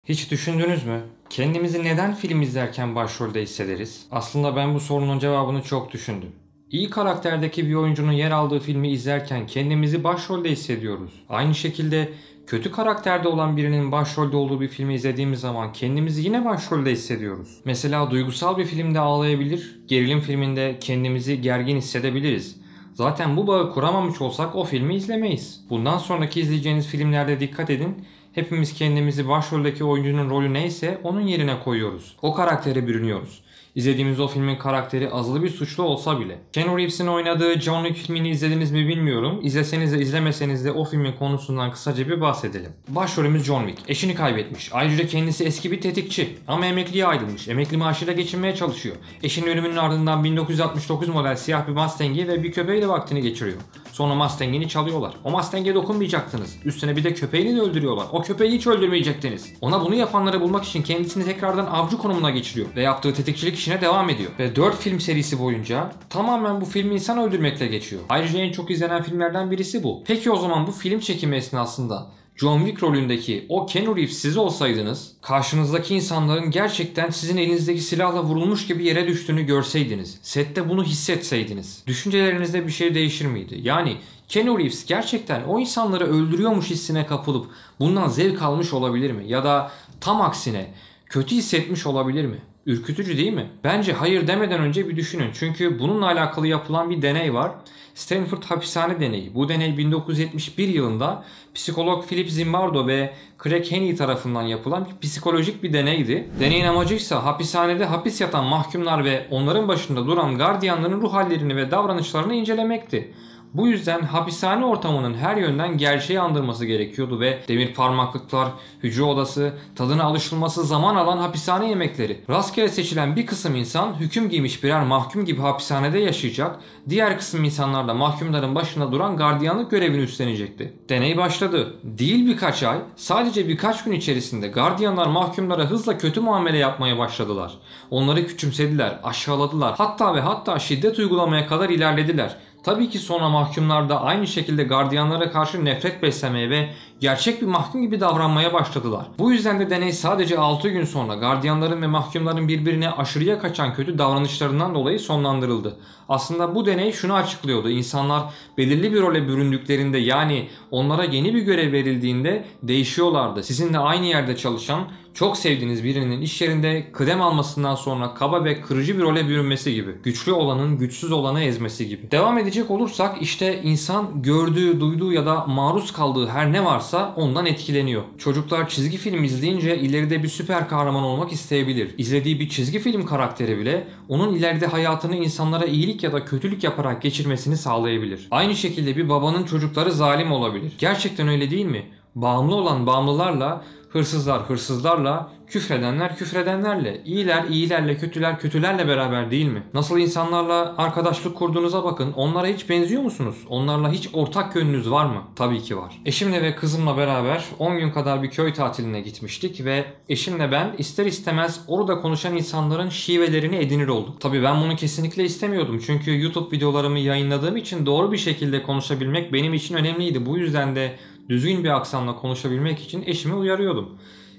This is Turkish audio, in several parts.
Hiç düşündünüz mü? Kendimizi neden film izlerken başrolde hissederiz? Aslında ben bu sorunun cevabını çok düşündüm. İyi karakterdeki bir oyuncunun yer aldığı filmi izlerken kendimizi başrolde hissediyoruz. Aynı şekilde kötü karakterde olan birinin başrolde olduğu bir filmi izlediğimiz zaman kendimizi yine başrolde hissediyoruz. Mesela duygusal bir filmde ağlayabilir, gerilim filminde kendimizi gergin hissedebiliriz. Zaten bu bağı kuramamış olsak o filmi izlemeyiz. Bundan sonraki izleyeceğiniz filmlerde dikkat edin. Hepimiz kendimizi başroldeki oyuncunun rolü neyse onun yerine koyuyoruz. O karaktere bürünüyoruz. İzlediğimiz o filmin karakteri azılı bir suçlu olsa bile. Keanu Reeves'in oynadığı John Wick filmini izlediniz mi bilmiyorum. İzleseniz de izlemeseniz de o filmin konusundan kısaca bir bahsedelim. Başrolümüz John Wick. Eşini kaybetmiş. Ayrıca kendisi eski bir tetikçi. Ama emekliye ayrılmış. Emekli maaşıyla geçinmeye çalışıyor. Eşinin ölümünün ardından 1969 model siyah bir Mustang'i ve bir köpeğiyle vaktini geçiriyor. Sonra Mustang'ini çalıyorlar. O Mustang'e dokunmayacaktınız. Üstüne bir de köpeğini de öldürüyorlar. O köpeği hiç öldürmeyecektiniz. Ona bunu yapanları bulmak için kendisini tekrardan avcı konumuna geçiriyor. Ve yaptığı tetikçilik işine devam ediyor. Ve 4 film serisi boyunca tamamen bu film insan öldürmekle geçiyor. Ayrıca en çok izlenen filmlerden birisi bu. Peki o zaman bu film çekimi esnasında John Wick rolündeki o Keanu Reeves siz olsaydınız, karşınızdaki insanların gerçekten sizin elinizdeki silahla vurulmuş gibi yere düştüğünü görseydiniz, sette bunu hissetseydiniz, düşüncelerinizde bir şey değişir miydi? Yani Keanu Reeves gerçekten o insanları öldürüyormuş hissine kapılıp bundan zevk almış olabilir mi? Ya da tam aksine kötü hissetmiş olabilir mi? Ürkütücü değil mi? Bence hayır demeden önce bir düşünün. Çünkü bununla alakalı yapılan bir deney var. Stanford Hapishane Deneyi. Bu deney 1971 yılında psikolog Philip Zimbardo ve Craig Heney tarafından yapılan bir psikolojik bir deneydi. Deneyin amacı ise hapishanede hapis yatan mahkumlar ve onların başında duran gardiyanların ruh hallerini ve davranışlarını incelemekti. Bu yüzden hapishane ortamının her yönden gerçeği andırması gerekiyordu ve demir parmaklıklar, hücre odası, tadına alışılması zaman alan hapishane yemekleri. Rastgele seçilen bir kısım insan hüküm giymiş birer mahkum gibi hapishanede yaşayacak, diğer kısım insanlar da mahkumların başında duran gardiyanlık görevini üstlenecekti. Deney başladı. Değil birkaç ay, sadece birkaç gün içerisinde gardiyanlar mahkumlara hızla kötü muamele yapmaya başladılar. Onları küçümsediler, aşağıladılar, hatta şiddet uygulamaya kadar ilerlediler. Tabii ki sonra mahkumlar da aynı şekilde gardiyanlara karşı nefret beslemeye ve gerçek bir mahkum gibi davranmaya başladılar. Bu yüzden de deney sadece 6 gün sonra gardiyanların ve mahkumların birbirine aşırıya kaçan kötü davranışlarından dolayı sonlandırıldı. Aslında bu deney şunu açıklıyordu. İnsanlar belirli bir role büründüklerinde, yani onlara yeni bir görev verildiğinde değişiyorlardı. Sizinle aynı yerde çalışan, çok sevdiğiniz birinin iş yerinde kıdem almasından sonra kaba ve kırıcı bir role bürünmesi gibi. Güçlü olanın güçsüz olanı ezmesi gibi. Devam edecek olursak işte insan gördüğü, duyduğu ya da maruz kaldığı her ne varsa ondan etkileniyor. Çocuklar çizgi film izleyince ileride bir süper kahraman olmak isteyebilir. İzlediği bir çizgi film karakteri bile onun ileride hayatını insanlara iyilik ya da kötülük yaparak geçirmesini sağlayabilir. Aynı şekilde bir babanın çocukları zalim olabilir. Gerçekten öyle değil mi? Bağımlı olan bağımlılarla, hırsızlar hırsızlarla, küfredenler küfredenlerle, iyiler iyilerle, kötüler kötülerle beraber değil mi? Nasıl insanlarla arkadaşlık kurduğunuza bakın. Onlara hiç benziyor musunuz? Onlarla hiç ortak yönünüz var mı? Tabii ki var. Eşimle ve kızımla beraber 10 gün kadar bir köy tatiline gitmiştik ve eşimle ben ister istemez orada konuşan insanların şivelerini edinir olduk. Tabii ben bunu kesinlikle istemiyordum. Çünkü YouTube videolarımı yayınladığım için doğru bir şekilde konuşabilmek benim için önemliydi. Bu yüzden de düzgün bir aksanla konuşabilmek için eşimi uyarıyordum.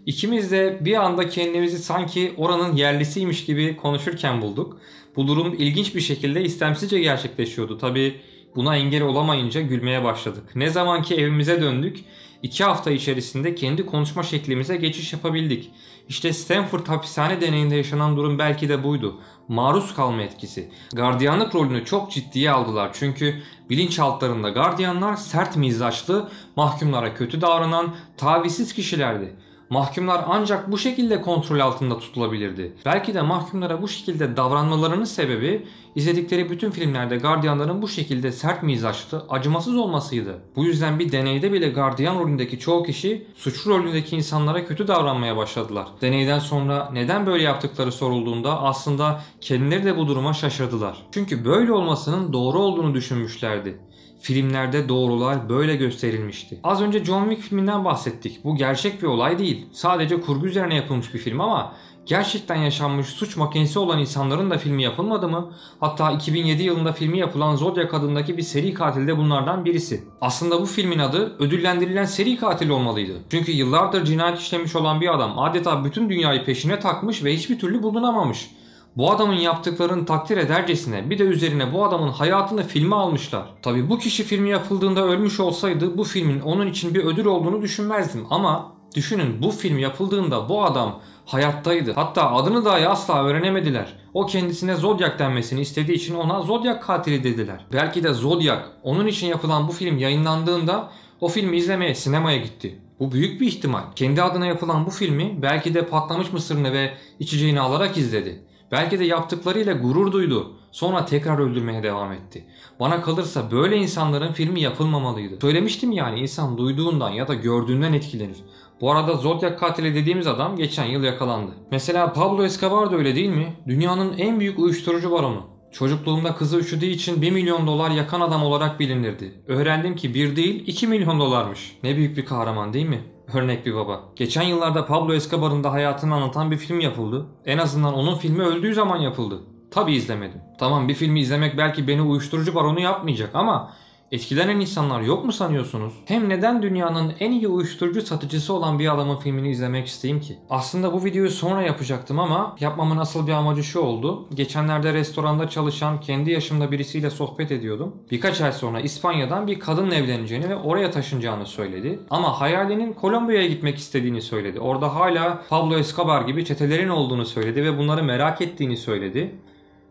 İkimiz de bir anda kendimizi sanki oranın yerlisiymiş gibi konuşurken bulduk. Bu durum ilginç bir şekilde istemsizce gerçekleşiyordu. Tabii buna engel olamayınca gülmeye başladık. Ne zaman ki evimize döndük, 2 hafta içerisinde kendi konuşma şeklimize geçiş yapabildik. İşte Stanford hapishane deneyinde yaşanan durum belki de buydu. Maruz kalma etkisi. Gardiyanlık rolünü çok ciddiye aldılar. Çünkü bilinçaltlarında gardiyanlar sert mizaçlı, mahkumlara kötü davranan, tavizsiz kişilerdi. Mahkumlar ancak bu şekilde kontrol altında tutulabilirdi. Belki de mahkumlara bu şekilde davranmalarının sebebi izledikleri bütün filmlerde gardiyanların bu şekilde sert mizaçlı, acımasız olmasıydı. Bu yüzden bir deneyde bile gardiyan rolündeki çoğu kişi suçlu rolündeki insanlara kötü davranmaya başladılar. Deneyden sonra neden böyle yaptıkları sorulduğunda aslında kendileri de bu duruma şaşırdılar. Çünkü böyle olmasının doğru olduğunu düşünmüşlerdi. Filmlerde doğrular böyle gösterilmişti. Az önce John Wick filminden bahsettik. Bu gerçek bir olay değil. Sadece kurgu üzerine yapılmış bir film ama gerçekten yaşanmış suç makinesi olan insanların da filmi yapılmadı mı? Hatta 2007 yılında filmi yapılan Zodiac adındaki bir seri katil de bunlardan birisi. Aslında bu filmin adı ödüllendirilen seri katil olmalıydı. Çünkü yıllardır cinayet işlemiş olan bir adam adeta bütün dünyayı peşine takmış ve hiçbir türlü bulunamamış. Bu adamın yaptıklarını takdir edercesine bir de üzerine bu adamın hayatını filme almışlar. Tabi bu kişi filmi yapıldığında ölmüş olsaydı bu filmin onun için bir ödül olduğunu düşünmezdim ama düşünün, bu film yapıldığında bu adam hayattaydı. Hatta adını dahi asla öğrenemediler. O kendisine Zodiac denmesini istediği için ona Zodiac katili dediler. Belki de Zodiac onun için yapılan bu film yayınlandığında o filmi izlemeye sinemaya gitti. Bu büyük bir ihtimal. Kendi adına yapılan bu filmi belki de patlamış mısırını ve içeceğini alarak izledi. Belki de yaptıklarıyla gurur duydu. Sonra tekrar öldürmeye devam etti. Bana kalırsa böyle insanların filmi yapılmamalıydı. Söylemiştim yani, insan duyduğundan ya da gördüğünden etkilenir. Bu arada Zodiac katili dediğimiz adam geçen yıl yakalandı. Mesela Pablo Escobar da öyle değil mi? Dünyanın en büyük uyuşturucu baronu. Çocukluğumda kızı üşüdüğü için 1 milyon dolar yakan adam olarak bilinirdi. Öğrendim ki 1 değil 2 milyon dolarmış. Ne büyük bir kahraman değil mi? Örnek bir baba. Geçen yıllarda Pablo Escobar'ın da hayatını anlatan bir film yapıldı. En azından onun filmi öldüğü zaman yapıldı. Tabii izlemedim. Tamam, bir filmi izlemek belki beni uyuşturucu baronu yapmayacak ama etkilenen insanlar yok mu sanıyorsunuz? Hem neden dünyanın en iyi uyuşturucu satıcısı olan bir adamın filmini izlemek isteyeyim ki? Aslında bu videoyu sonra yapacaktım ama yapmamın asıl bir amacı şu oldu. Geçenlerde restoranda çalışan kendi yaşımda birisiyle sohbet ediyordum. Birkaç ay sonra İspanya'dan bir kadınla evleneceğini ve oraya taşınacağını söyledi. Ama hayalinin Kolombiya'ya gitmek istediğini söyledi. Orada hala Pablo Escobar gibi çetelerin olduğunu söyledi ve bunları merak ettiğini söyledi.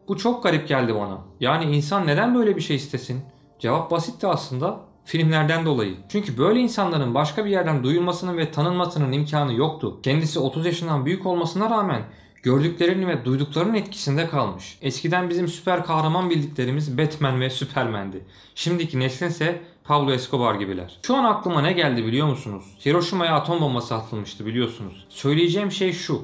Bu çok garip geldi bana. Yani insan neden böyle bir şey istesin? Cevap basitti aslında. Filmlerden dolayı. Çünkü böyle insanların başka bir yerden duyulmasının ve tanınmasının imkanı yoktu. Kendisi 30 yaşından büyük olmasına rağmen gördüklerinin ve duyduklarının etkisinde kalmış. Eskiden bizim süper kahraman bildiklerimiz Batman ve Superman'di. Şimdiki neslinse Pablo Escobar gibiler. Şu an aklıma ne geldi biliyor musunuz? Hiroşima'ya atom bombası atılmıştı biliyorsunuz. Söyleyeceğim şey şu.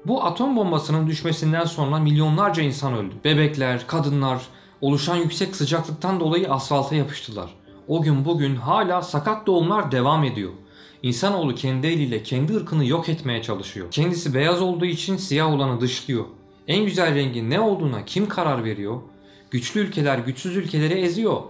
Bu atom bombasının düşmesinden sonra milyonlarca insan öldü. Bebekler, kadınlar oluşan yüksek sıcaklıktan dolayı asfalta yapıştılar. O gün bugün hala sakat doğumlar devam ediyor. İnsanoğlu kendi eliyle kendi ırkını yok etmeye çalışıyor. Kendisi beyaz olduğu için siyah olanı dışlıyor. En güzel rengin ne olduğuna kim karar veriyor? Güçlü ülkeler güçsüz ülkeleri eziyor.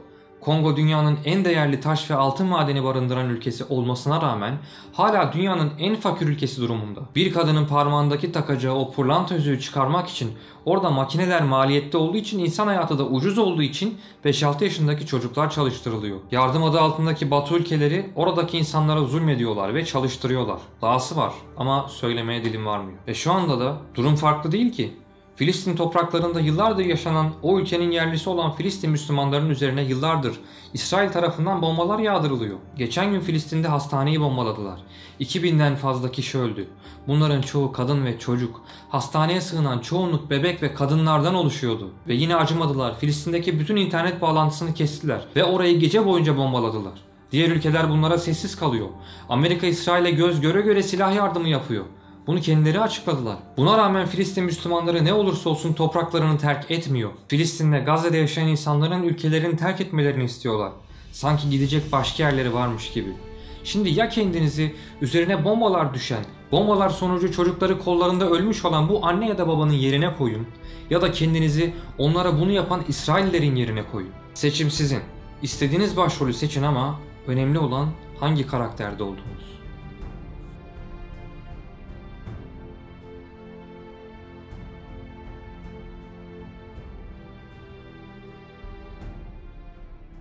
Kongo dünyanın en değerli taş ve altın madeni barındıran ülkesi olmasına rağmen hala dünyanın en fakir ülkesi durumunda. Bir kadının parmağındaki takacağı o pırlanta yüzüğü çıkarmak için orada makineler maliyette olduğu için, insan hayatı da ucuz olduğu için 5-6 yaşındaki çocuklar çalıştırılıyor. Yardım adı altındaki Batı ülkeleri oradaki insanlara zulmediyorlar ve çalıştırıyorlar. Dahası var ama söylemeye dilim varmıyor. Ve şu anda da durum farklı değil ki. Filistin topraklarında yıllardır yaşanan o ülkenin yerlisi olan Filistin Müslümanlarının üzerine yıllardır İsrail tarafından bombalar yağdırılıyor. Geçen gün Filistin'de hastaneyi bombaladılar. 2000'den fazla kişi öldü. Bunların çoğu kadın ve çocuk. Hastaneye sığınan çoğunluk bebek ve kadınlardan oluşuyordu. Ve yine acımadılar. Filistin'deki bütün internet bağlantısını kestiler ve orayı gece boyunca bombaladılar. Diğer ülkeler bunlara sessiz kalıyor. Amerika İsrail'e göz göre göre silah yardımı yapıyor. Bunu kendileri açıkladılar. Buna rağmen Filistin Müslümanları ne olursa olsun topraklarını terk etmiyor. Filistin'de, Gazze'de yaşayan insanların ülkelerini terk etmelerini istiyorlar. Sanki gidecek başka yerleri varmış gibi. Şimdi ya kendinizi üzerine bombalar düşen, bombalar sonucu çocukları kollarında ölmüş olan bu anne ya da babanın yerine koyun, ya da kendinizi onlara bunu yapan İsraillerin yerine koyun. Seçim sizin. İstediğiniz başrolü seçin ama önemli olan hangi karakterde olduğunuz.